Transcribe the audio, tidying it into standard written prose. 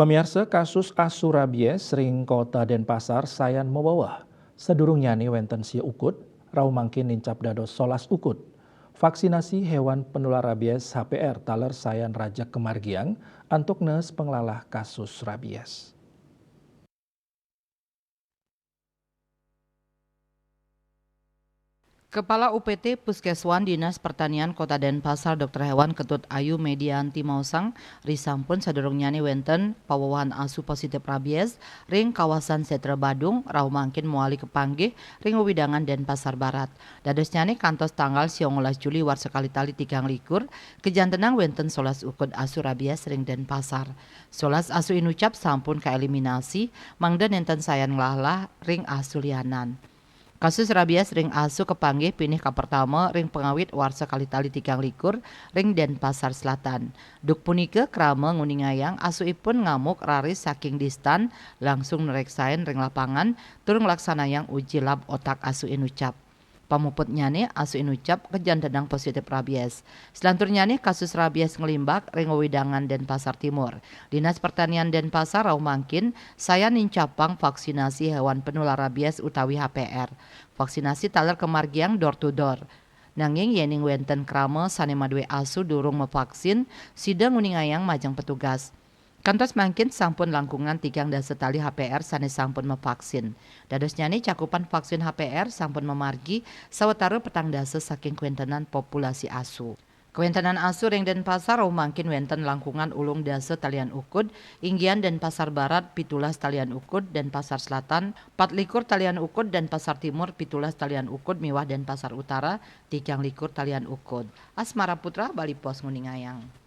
Pemirsa kasus asu rabies ring kota Denpasar sayan mewawah. Sedurungnya nih wenten si ukut, rau mangkin nincap dados solas ukut. Vaksinasi hewan penular rabies HPR taler sayan rajak kemargiang antuk nes penglalah kasus rabies. Kepala UPT Puskeswan Dinas Pertanian Kota Denpasar Dr. Hewan Ketut Ayu Medianti Mausang risampun sadurungnyani wenten pawawahan asu positif rabies ring kawasan Setra Badung rau mangkin muali kepanggih ring Widangan Denpasar Barat. Dadosnyani kantos tanggal 19 Juli war sekali tali 3 kejantenang wenten solas ukut asu rabies ring Denpasar. Solas asu inucap sampun kaeliminasi mangda nenten sayan nglahlah ring asu lianan. Kasus rabies ring asu kepanggih pinih ka pertama ring pengawit warsa kalitali 3 ring Denpasar Selatan. Duk punike krama nguningayang asu ipun ngamuk raris saking distan langsung nereksain ring lapangan turun laksanayang uji lab otak asu inucap. Pamuputnyane asu inucap kejantenang positif rabies. Selanturnyane kasus rabies ngelimbak ring Widangan Denpasar Timur. Dinas Pertanian Denpasar rau mangkin saya nincapang vaksinasi hewan penular rabies utawi HPR. Vaksinasi taler kemargiang door to door. Nanging yening wenten krama sanema due asu durung mevaksin sidang nguningayang majang petugas. Kantos mangkin sampun langkungan 3 setali HPR sanes sampun mevaksin. Dadosnyane cakupan vaksin HPR sampun memargi sawetara petang dasa saking kuentenan populasi asu. Kuentenan asu ring Denpasar mangkin wenten langkungan ulung dasa talian ukud, inggian Denpasar Barat 17 talian ukud, Denpasar Selatan 24 talian ukud, Denpasar Timur 17 talian ukud, miwah Denpasar Utara 23 talian ukud. Asmara Putra, Bali Pos Nguningayang.